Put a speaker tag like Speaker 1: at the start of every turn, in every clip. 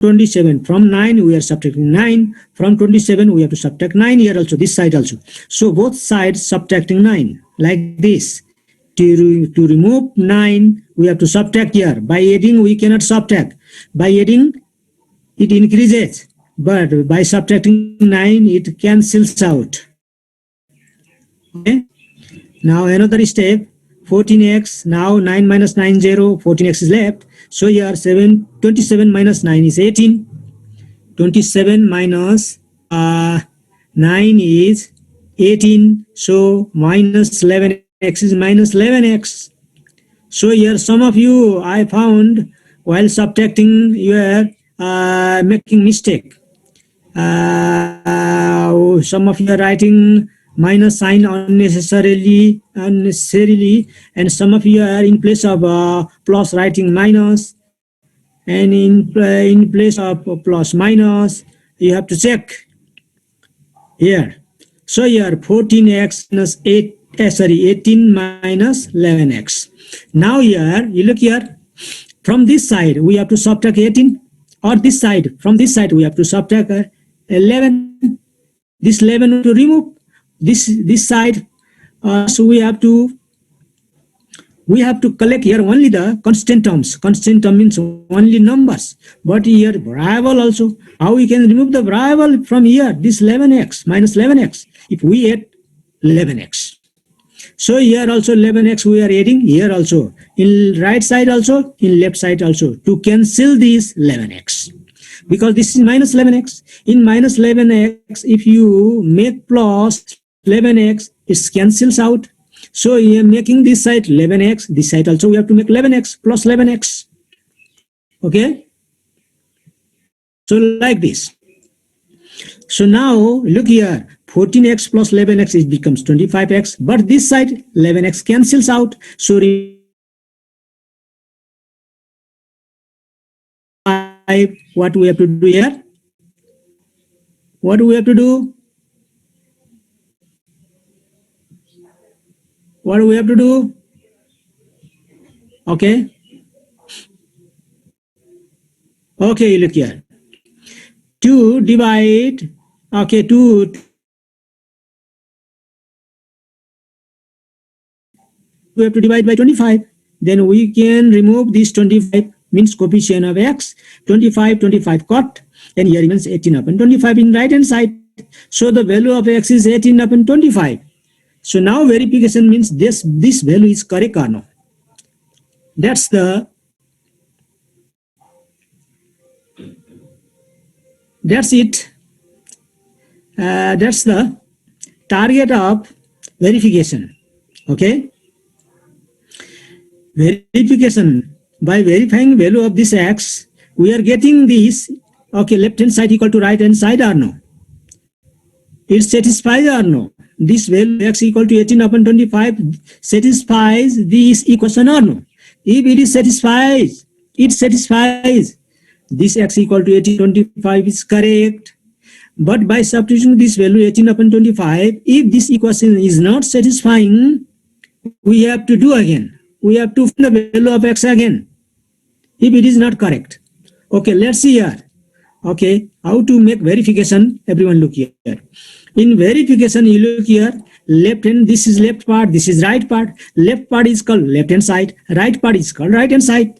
Speaker 1: 27. From 9, we are subtracting 9. From 27, we have to subtract 9 here also, this side also. So both sides subtracting 9, like this. To remove 9, we have to subtract here. By adding, we cannot subtract. By adding, it increases. But by subtracting 9, it cancels out. Okay. Now another step, 14x. Now 9 minus 9, 0. 14x is left. So here 27 minus 9 is 18. 27 minus 9 is 18. So minus 11x is minus 11x. So here some of you, I found while subtracting, you are making mistake. Some of you are writing minus sign unnecessarily, and some of you are in place of plus writing minus, and in place of plus minus, you have to check here. So here 14x minus 18 minus 11x. Now here you look here, from this side we have to subtract 18, or this side, from this side we have to subtract 11. This 11 to remove. This side, so we have to collect here only the constant terms. Constant term means only numbers. But here variable also. How we can remove the variable from here? This 11x minus 11x. If we add 11x, so here also 11x we are adding here also, in right side also, in left side also, to cancel this 11x. Because this is minus 11x. In minus 11x, if you make plus 11x, it cancels out. So you are making this side 11x, this side also we have to make 11x plus 11x. Okay. So like this. So now look here, 14x plus 11x, it becomes 25x, but this side 11x cancels out. So what we have to do here? What do we have to do? What do we have to do? Okay. Okay, look here. 2 divide, okay, 2 we have to divide by 25. Then we can remove this 25, means coefficient of x. 25 cut, and here means 18 upon 25 in right hand side. So the value of x is 18 upon 25. So now verification means this value is correct or no. That's it. That's the target of verification. Okay. Verification, by verifying value of this x, we are getting this, okay, left hand side equal to right hand side or no. It satisfies or no. This value x equal to 18 upon 25 satisfies this equation or no. If it satisfies, this x equal to 18 25 is correct. But by substituting this value 18 upon 25, if this equation is not satisfying, we have to do again. We have to find the value of x again, if it is not correct. Okay, let's see here. Okay, how to make verification? Everyone look here. In verification, you look here, left hand, this is left part, this is right part. Left part is called left hand side, right part is called right hand side.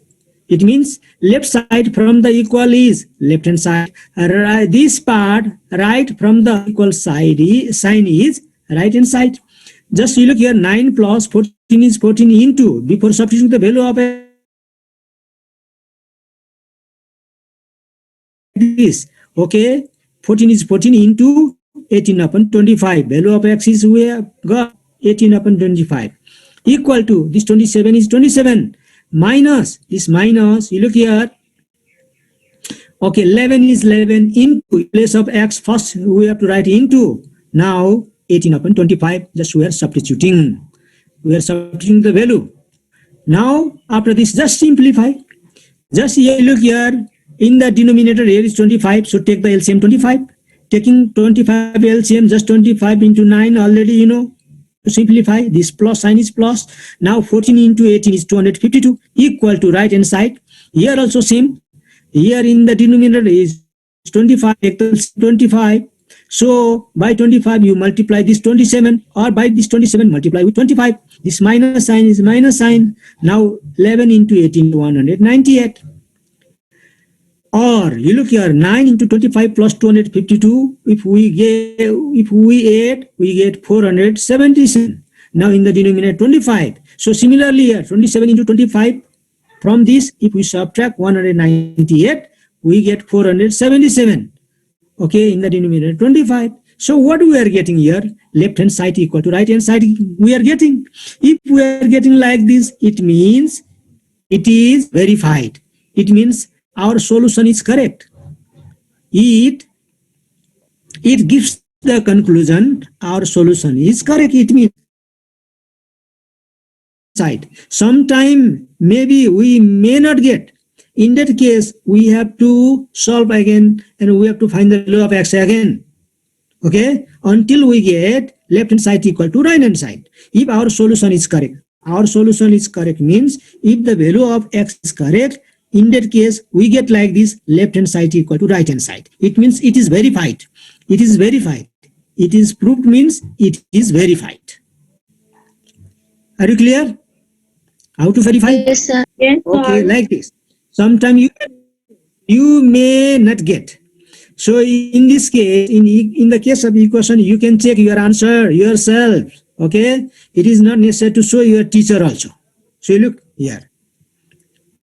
Speaker 1: It means left side from the equal is left hand side. This part, right from the equal side sign is right hand side. Just you look here, 9 plus 14 is 14 into, before substituting the value of this. Okay, 14 is 14 into 18 upon 25. Value of x is we have got 18 upon 25. Equal to this 27 is 27. Minus this minus, you look here. Okay, 11 is 11 into, place of x, first we have to write into. Now 18 upon 25, just we are substituting. We are substituting the value. Now after this, just simplify. Just here, look here, in the denominator here is 25, so take the LCM 25. Taking 25 LCM, just 25 into 9 already, you know. To simplify, this plus sign is plus. Now 14 into 18 is 252, equal to right hand side. Here also same. Here in the denominator is 25 equals 25. So by 25 you multiply this 27, or by this 27 multiply with 25. This minus sign is minus sign. Now 11 into 18 198. Or you look here, 9 into 25 plus 252. If we add, we get 477. Now in the denominator 25. So similarly here, 27 into 25. From this, if we subtract 198, we get 477. Okay, in the denominator 25. So what we are getting here, left hand side equal to right hand side we are getting. If we are getting like this, it means it is verified. It means our solution is correct. It gives the conclusion our solution is correct. It means side. Sometime maybe we may not get. In that case, we have to solve again and we have to find the value of x again. Okay, until we get left hand side equal to right hand side. If our solution is correct, our solution is correct means if the value of x is correct, in that case we get like this, left hand side equal to right hand side. It means it is verified. It is verified. It is proved means it is verified. Are you clear? How to verify?
Speaker 2: Yes, sir. Yes,
Speaker 1: Okay,
Speaker 2: sir.
Speaker 1: like this. Sometimes you may not get. So in this case, in the case of equation, you can check your answer yourself. Okay, it is not necessary to show your teacher also. So you look here.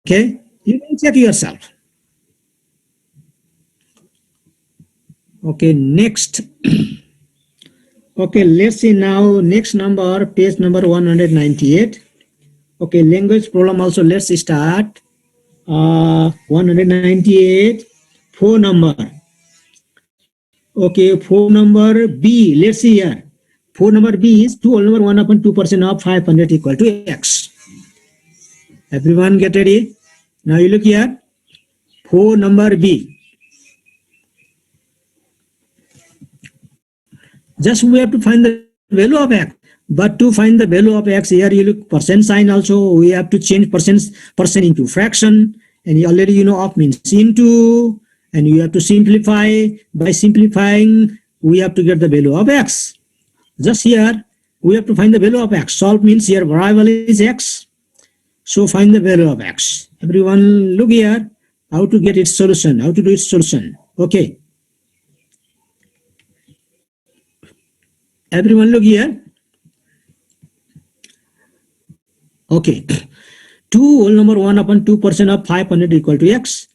Speaker 1: Okay, you can check yourself. Okay, next. Okay, let's see now next number, page number 198. Okay, language problem also. Let's start. 198, 4 number. Okay, 4 number B. Let's see here. 4 number B is 2 whole number 1 upon 2% of 500 equal to x. Everyone get ready? Now you look here. 4 number B. Just we have to find the value of x. But to find the value of x, here you look percent sign also. We have to change percent into fraction. And already you know of means into. And you have to simplify. By simplifying, we have to get the value of x. Just here, we have to find the value of x. Solve means here variable is x. So find the value of x. Everyone look here. How to get its solution. How to do its solution. Okay. Everyone look here. Okay. 2 whole number 1 upon 2% of 500 equal to x.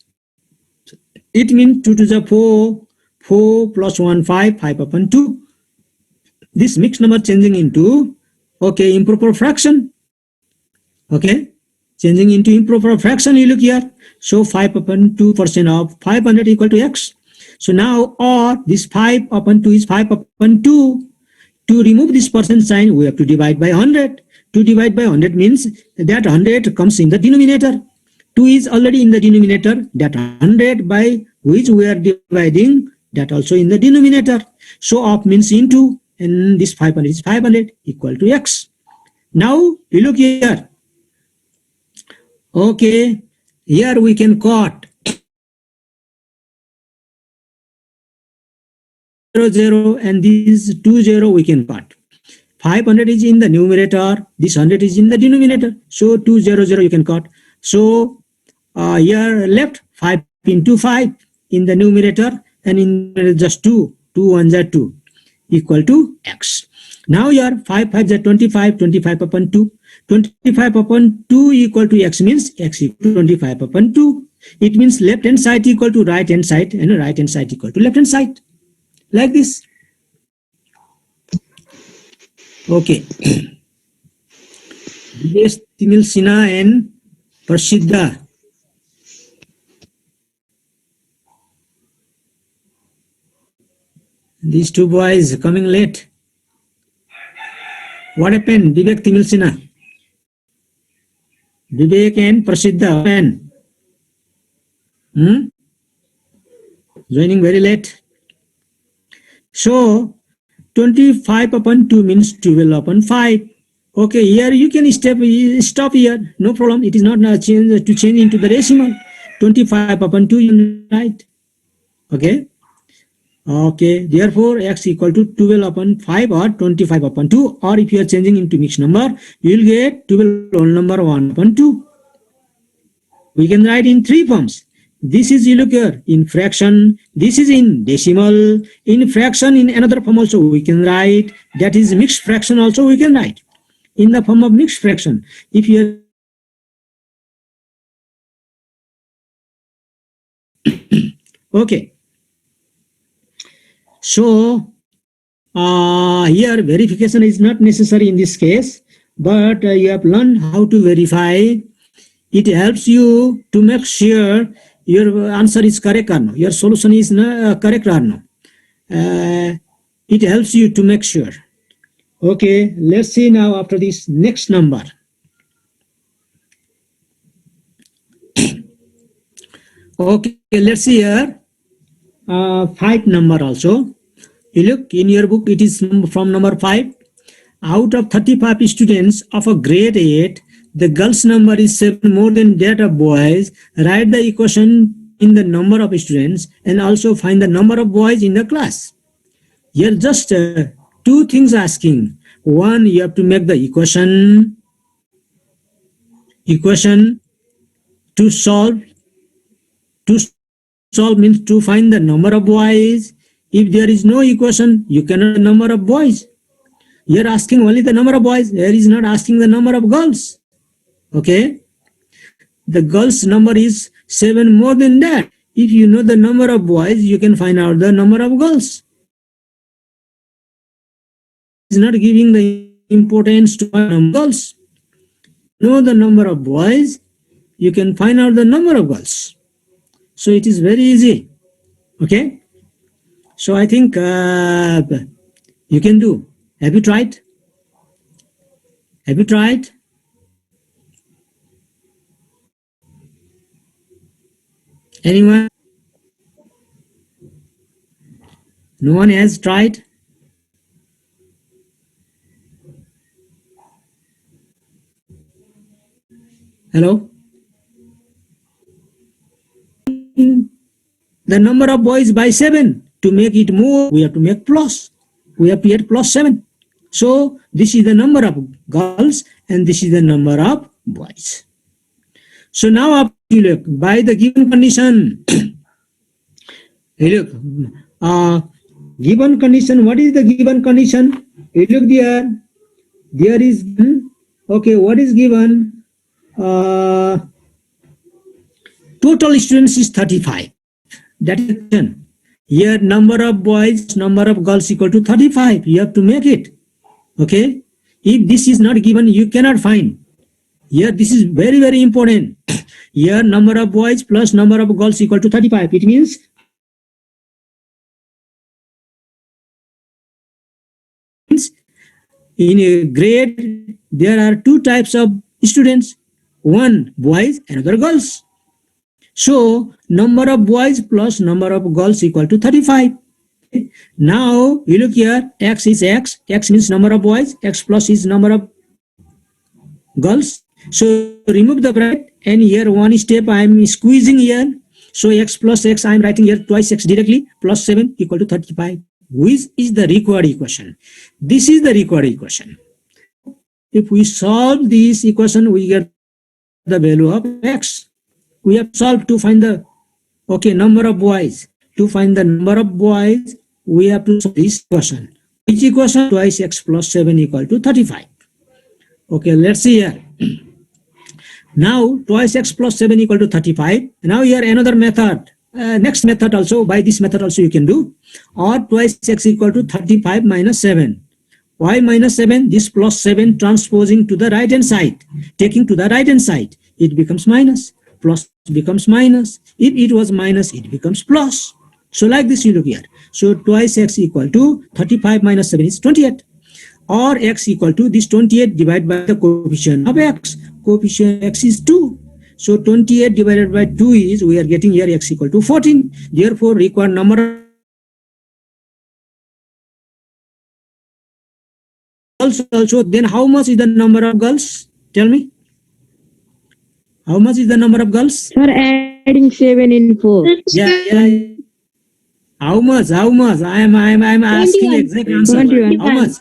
Speaker 1: It means 2 to the 4, 4 plus 1, 5, 5 upon 2. This mixed number changing into, okay, improper fraction. Okay, changing into improper fraction, you look here. So 5 upon 2% of 500 equal to x. So now, or this 5 upon 2 is 5 upon 2. To remove this percent sign, we have to divide by 100. To divide by 100 means that 100 comes in the denominator. 2 is already in the denominator. That 100 by which we are dividing, that also in the denominator. So of means into, and this 500 is 500 equal to x. Now you look here. Okay, here we can cut 0, 0, and this 2, 0 we can cut. 500 is in the numerator, this 100 is in the denominator. So 2, 0, 0 you can cut. So here left 5 into 5 in the numerator, and in just 2, 2 1s are 2 equal to x. Now here 5 5s are 25, 25 upon 2. 25 upon 2 equal to x means x equal to 25 upon 2. It means left hand side equal to right hand side and right hand side equal to left hand side. Like this. Okay. Yes, Timil Sinha and Prasiddha. These two boys coming late. What happened? Vivek, Timil Sinha. Vivek and Prasiddha. When? Joining very late. So 25 upon 2 means 12 upon 5. Okay, here you can stop here. No problem. It is not to change into the decimal. 25 upon 2, you write. Okay. Okay, therefore x equal to 12 upon 5 or 25 upon 2, or if you are changing into mixed number, you will get 12 whole number 1 upon 2. We can write in three forms. This is, you look here, in fraction, this is in decimal, in fraction in another form also we can write, that is mixed fraction also we can write. In the form of mixed fraction, if you are okay. So here verification is not necessary in this case, but you have learned how to verify. It helps you to make sure your answer is correct or no, your solution is correct or no. It helps you to make sure. Okay, let's see now after this next number. Okay, let's see here. 5 number also. You look in your book, it is from number 5. Out of 35 students of a grade 8, the girls' number is 7 more than that of boys. Write the equation in the number of students and also find the number of boys in the class. Here just two things asking. One, you have to make the equation to solve. To solve means to find the number of boys. If there is no equation, you cannot number of boys. You're asking only the number of boys. There is not asking the number of girls. Okay. The girls' number is 7 more than that. If you know the number of boys, you can find out the number of girls. It's not giving the importance to girls. Know the number of boys, you can find out the number of girls. So it is very easy. Okay. So I think you can do. Have you tried? Have you tried? Anyone? No one has tried? Hello? The number of boys by 7. To make it more, we have to make plus. We have to add plus 7. So this is the number of girls and this is the number of boys. So now up you look by the given condition. You look, given condition. What is the given condition? You look there. There is okay. What is given? Total students is 35. That is 10. Here number of boys, number of girls equal to 35. You have to make it. Okay. If this is not given, you cannot find. Here this is very, very important. Here number of boys plus number of girls equal to 35. It means in a grade there are two types of students. One boys, another girls. So number of boys plus number of girls equal to 35. Now you look here, x is x. X means number of boys. X plus is number of girls. So remove the bracket and here one step I am squeezing here. So x plus x I am writing here twice x directly plus 7 equal to 35. Which is the required equation? This is the required equation. If we solve this equation, we get the value of x. We have solved to find the number of boys. To find the number of boys, we have to solve this equation. Which equation? Twice x plus 7 equal to 35. Okay, let's see here. Now twice x plus 7 equal to 35. Now here another method. Next method also, by this method also you can do. Or twice x equal to 35 minus 7. Why minus 7? This plus 7 transposing to the right hand side. Taking to the right hand side, it becomes minus. Plus becomes minus. If it was minus, it becomes plus. So like this you look here. So twice x equal to 35 minus 7 is 28. Or x equal to this 28 divided by the coefficient of x. Coefficient x is 2. So 28 divided by 2 is, we are getting here x equal to 14. Therefore required number also. Then how much is the number of girls? Tell me. How much is the number of girls?
Speaker 2: Sir, adding 7 in 4.
Speaker 1: Yeah. How much? I am asking
Speaker 3: 21.
Speaker 1: exact answer.
Speaker 2: 21.
Speaker 1: How much?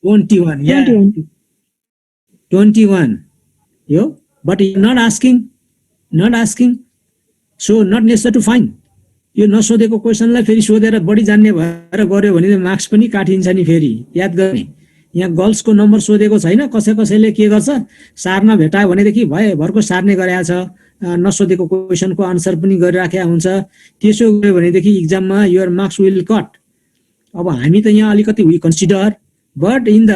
Speaker 1: 21. Yeah.
Speaker 2: 21.
Speaker 1: 21. Yo, but you're not asking. So not necessary to find. यो नसोधेको क्वेसनलाई फेरि सोधेर बढी जान्ने भएर गर्यो भने marks पनि काटिन्छ नि फेरि याद गर्ने यहाँ गर्ल्सको नम्बर सोधेको छैन कसैले के गर्छ सार्न भेटायो भनेदेखि भरको सार्ने गरेको छ नसोधेको क्वेसनको आन्सर पनि गरिराखेको हुन्छ त्यसो गर्यो भनेदेखि एक्जाममा योर मार्क्स विल कट अब हामी त यहाँ अलिकति we consider but in the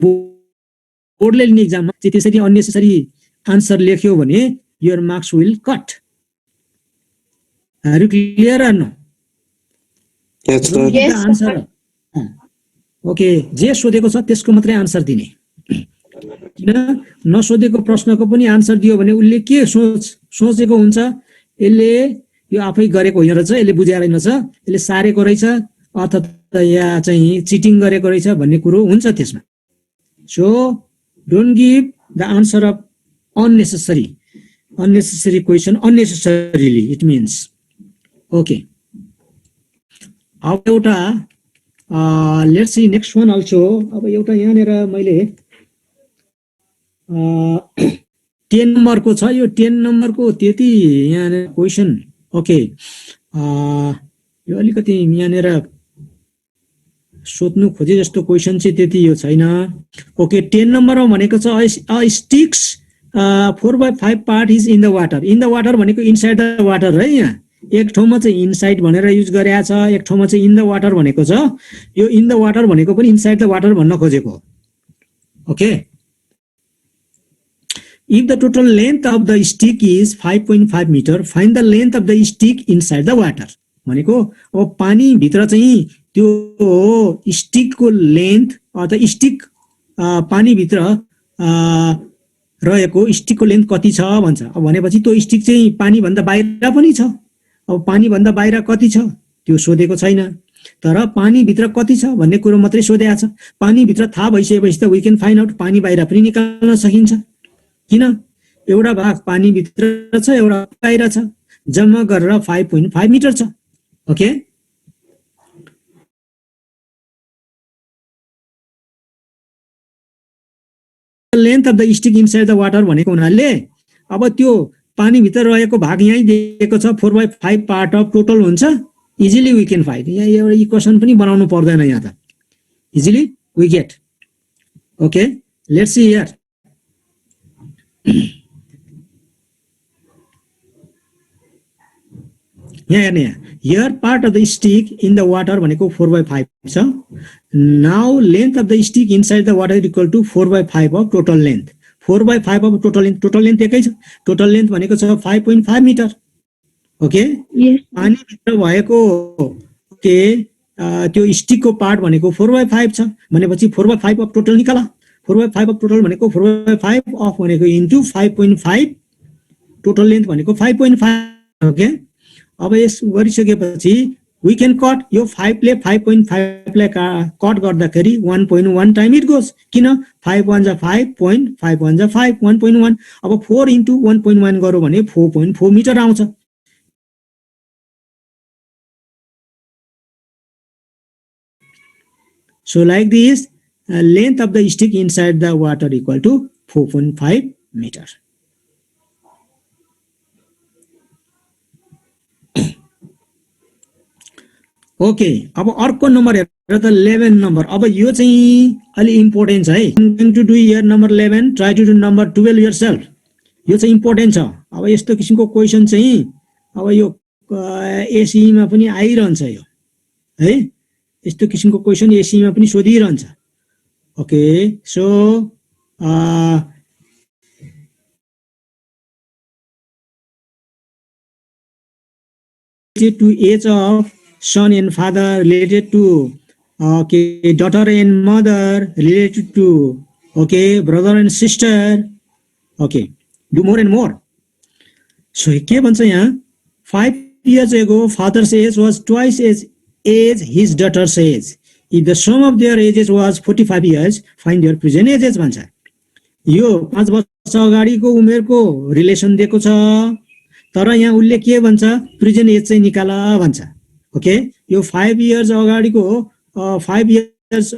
Speaker 1: बोर्डले लिने एक्जाममा त्यसरी अननेसेसरी आन्सर लेख्यो भने your marks will cut are you clear or no
Speaker 4: Yes, sir.
Speaker 3: Yes,
Speaker 1: answer okay जे सोधेको छ त्यसको मात्रै आन्सर दिने किन नसोधेको प्रश्नको पनि आन्सर दियो भने उसले के सोचेको हुन्छ यसले यो आफै गरेको होइन रहेछ यसले बुझेर रहेछ यसले सारेको रहेछ अथवा या चाहिँ चिटिङ गरेको रहेछ भन्ने कुरो हुन्छ त्यसमा so don't give the answer of unnecessary question unnecessarily it means okay अब एउटा let's see next one also अब एउटा यहाँनिर मैले 10 नम्बरको छ यो 10 नम्बरको त्यति यहाँ क्वेसन ओके यो अलिकति यहाँनिर सोध्नु खोजे जस्तो क्वेसन चाहिँ त्यति यो छैन ओके 10 नम्बरमा भनेको छ sticks 4/5 part is in the water भनेको इनसाइड द वाटर है यहाँ एक ठाउँमा चाहिँ इनसाइड भनेर युज गरेको छ एक ठाउँमा चाहिँ इन द वाटर भनेको छ यो इन द वाटर भनेको पनि इनसाइड द वाटर भन्न खोजेको okay if the total length of the stick is 5.5 metre find the length of the stick inside the water भनेको अब पानी भित्र चाहिँ त्यो स्टिकको लेन्थ अथवा स्टिक पानी भित्र रहेको स्टिकको लेन्थ कति छ भन्छ अब भनेपछि त्यो स्टिक चाहिँ पानी भन्दा बाहिर पनि छ अब पानी भन्दा बाहिर कति छ त्यो सोधेको छैन तर पानी भित्र कति छ भन्ने कुरो मात्रै सोधेको छ पानी भित्र थाहा भइसकेपछि त वी क्यान फाइन्ड आउट पानी बाहिर पनि निकाल्न सकिन्छ किन एउटा भाग पानी भित्र छ एउटा बाहिर छ जम्मा गरेर 5.5 मिटर छ okay length of the stick inside the water भनेको हुनाले अब त्यो पानी भित्र रहेको भाग यही दिएको छ 4/5 पार्ट अफ टोटल हुन्छ इजिली वी क्यान फाइन्ड यहाँ एउटा इक्वेसन पनि बनाउनु पर्दैन यहाँ त easily we get okay let's see here यहाँ हेर्ने here part of the stick in the water भनेको 4/5 छ now length of the stick inside the water equal to 4/5 of total length 4/5 of total length एकै छ total length भनेको छ 5.5 metre okay पानी भित्र भएको ओके त्यो स्टिकको पार्ट भनेको 4/5 छ भनेपछि 4/5 अफ टोटल निकाला 4/5 अफ टोटल भनेको 4/5 अफ भनेको इन्टु 5.5 टोटल लेन्थ भनेको 5.5 ओके अब यस गरिसकेपछि वी क्यान कट यो 5 ले 5.5 लाई कट गर्दाखेरि 1.1 टाइम इट गोस किन 5 1 जा 5 5 1 जा 5 1.1 अब 4 इन्टु 1.1 गरौँ भने 4.4 मिटर आउँछ so like this length of the stick inside the water equal to 4.5 meter okay अब अर्को नम्बर हेरेर त 11 नम्बर अब यो चाहिँ अलि इम्पोर्टेन्ट छ है going to do here number 11 try to do number 12 yourself यो चाहिँ इम्पोर्टेन्ट छ अब यस्तो किसिमको क्वेशन चाहिँ अब यो एसई मा पनि आइरहन्छ यो है यस्तो किसिमको क्वेशन एसई मा पनि सोधिरहन्छ okay so to age of son and father related to okay daughter and mother related to okay brother and sister okay do more and more so के भन्छ यहाँ 5 years ago father's age was twice as age his daughter's age if the sum of their ages was 45 years find their present ages भन्छ यो 5 वर्ष अगाडिको उमेरको relation दिएको छ, तर यहाँ उसले के भन्छ, प्रेजेन्ट एज चाहिँ निकाल भन्छ। ओके, यो 5 इयर्स अगाडिको 5 इयर्स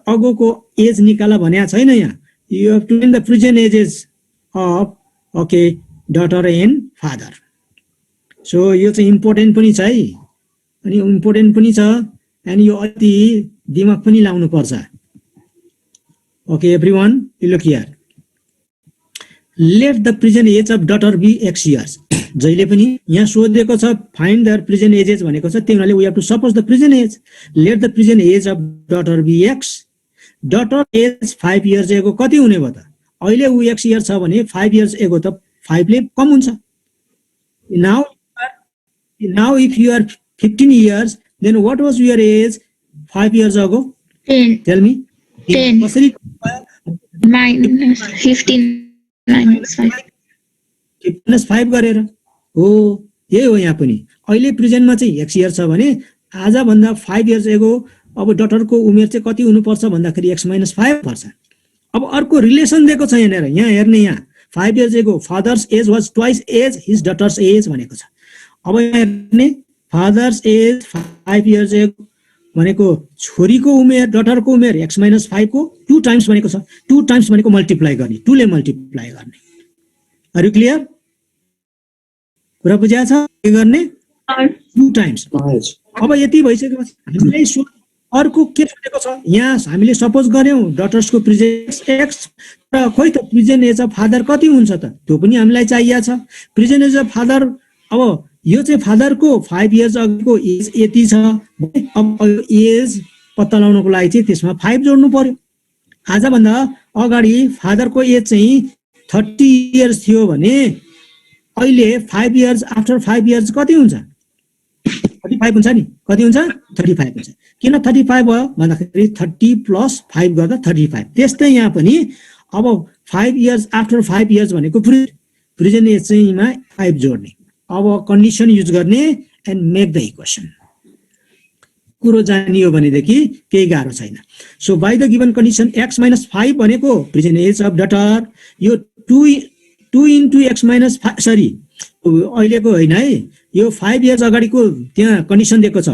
Speaker 1: अगोको एज निकाल भनेको छैन यहाँ। You have to the present ages of okay daughter and father. So यो चाहिँ इम्पोर्टेन्ट पनि छ है, अनि इम्पोर्टेन्ट पनि छ, अनि यो अति दिमाग पनि लाउनु पर्छ। Okay everyone, you look here, let the present age of daughter be x years. जहिले पनि यहाँ सोधेको छ फाइन्ड देयर प्रेजेन्ट एजेस भनेको छ, त्यही हुनाले we have to suppose the present age. Let the present age of daughter be x. Daughter age 5 years ago कति हुने भयो त? अहिले ऊ एक्स इयर छ भने 5 इयर्स एगो त 5 ले कम हुन्छ। Now if you are 15 years, then what was your age 5 years ago?
Speaker 2: 10.
Speaker 1: Tell me.
Speaker 2: 10.
Speaker 1: कसरी?
Speaker 2: Minus 15 minus 5.
Speaker 1: 5 गरेर हो, यही हो यहाँ पनि। अहिले प्रेजेन्टमा चाहिँ x इयर छ भने आज भन्दा 5 इयर्स एगो अब डटरको उमेर चाहिँ कति हुनुपर्छ भन्दाखेरि x - 5 पर्छ। अब अर्को रिलेसन दिएको छ यहाँनिर, यहाँ हेर्ने, यहाँ 5 years ago father's age was twice age his daughter's age भनेको छ। अब यहाँ हेर्ने, फादर्स एज 5 इयर्स एगो भनेको छोरीको उमेर, डटरको उमेर x - 5 को 2 टाइम्स भनेको छ। 2 टाइम्स भनेको मल्टिप्लाई गर्ने, 2 ले मल्टिप्लाई गर्ने। Are you clear? कुरा बुझ्या छ? के गर्ने? 2 टाइम्स। अब यति भइसकेपछि हामीलाई अर्को के सोधेको छ यहाँ, हामीले सपोज गर्यौं डटर्सको प्रेजेन्ट एक्स, र खोइ त प्रेजेन्ट एज अफ फादर कति हुन्छ त, त्यो पनि हामीलाई चाहिएको छ। प्रेजेन्ट एज अफ फादर, अब यो चाहिँ फादरको 5 इयर्स अगाडिको एज यति छ, अब एज पत्ता लगाउनको लागि चाहिँ त्यसमा 5 जोड्नु पर्यो। आजभन्दा अगाडि फादरको एज चाहिँ 30 इयर्स थियो भने अहिले 5 इयर्स आफ्टर 5 इयर्स कति हुन्छ? 35 हुन्छ नि, कति हुन्छ? 35 हुन्छ। किन 35 भयो भन्दाखेरि 30 + 5 गर्दा 35। त्यस्तै यहाँ पनि अब 5 इयर्स आफ्टर 5 इयर्स भनेको प्रेजेन्ट एज चाहिँ मा 5 जोड्ने। अब कन्डिसन युज गर्ने एन्ड मेक द इक्वेसन। कुरो जानियो भनेदेखि केही गाह्रो छैन। So by the given condition x - 5 भनेको प्रेजेन्ट एज अफ डटर, यो 2 इन्टु x - 5, सरी अहिलेको होइन है, यो 5 इयर्स अगाडिको त्यहाँ कन्डिसन दिएको छ।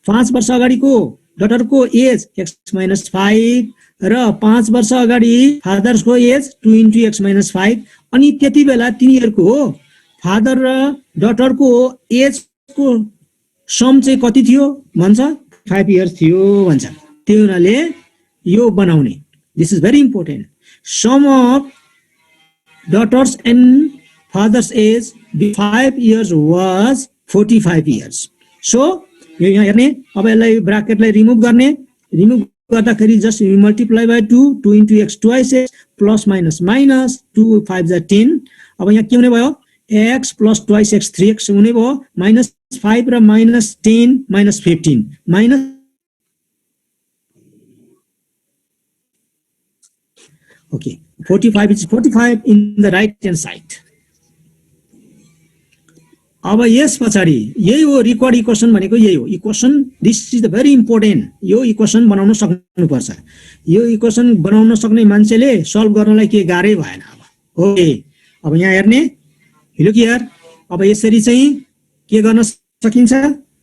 Speaker 1: 5 वर्ष अगाडिको डटरको एज x - 5 र 5 वर्ष अगाडि फादर्सको एज 2 इन्टु x - 5, अनि त्यति बेला तिनीहरूको फादर र डटरको एजको सम चाहिँ कति थियो भन्छ? 5 इयर्स थियो भन्छ। त्यही हुनाले यो बनाउने, this is very important. Sum of daughters and fathers age 5 years was 45 years. So यो यहाँ हेर्ने, अब यसलाई ब्राकेटलाई रिमुभ गर्ने, रिमुभ गर्दाखेरि just multiply by 2, 2 into x twice x, plus minus minus 2 5 जा 10। अब यहाँ के हुने भयो? x plus twice x 3x हुने भयो, -5 र -10 -15 minus, okay 45 is 45 in the right hand side. अब यस पछाडि यही हो रिक्वायर्ड इक्वेसन भनेको, यही हो equation. This is the very important. Yo equation बनाउन सक्नुपर्छ। यो इक्वेसन बनाउन सक्ने मान्छेले सल्भ गर्नलाई के गाह्रै भएन। अब ओके, अब यहाँ हेर्ने, लुक हियर, अब यसरी चाहिँ के गर्न सकिन्छ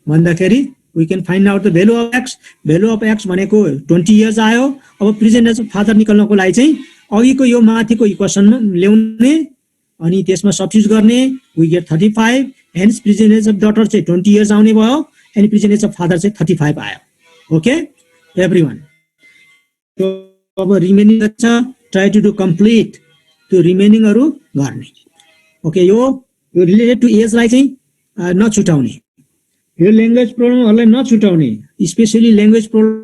Speaker 1: भन्दाखेरि we can find out the value of x. Value of x भनेको 20 इयर्स आयो। अब प्रेजेन्ट एज अफ फादर निकाल्नको लागि चाहिँ अघिको यो माथिको इक्वेसन ल्याउने अनि त्यसमा सब्स्टिट्युट गर्ने, we get 35। Hence present age of daughter चाहिँ 20 इयर्स आउने भयो, अनि प्रेजेन्ट एज अफ फादर चाहिँ 35 आयो। ओके एभ्रीवन, अब रिमेनिङ छ, ट्राई टु डु कम्प्लिट त्यो रिमेनिङहरू गर्ने। ओके, यो रिलेटेड टु एजलाई चाहिँ नछुटाउने, यो ल्याङ्ग्वेज प्रब्लमहरूलाई नछुटाउने, स्पेसली ल्याङ्ग्वेज प्रब्लम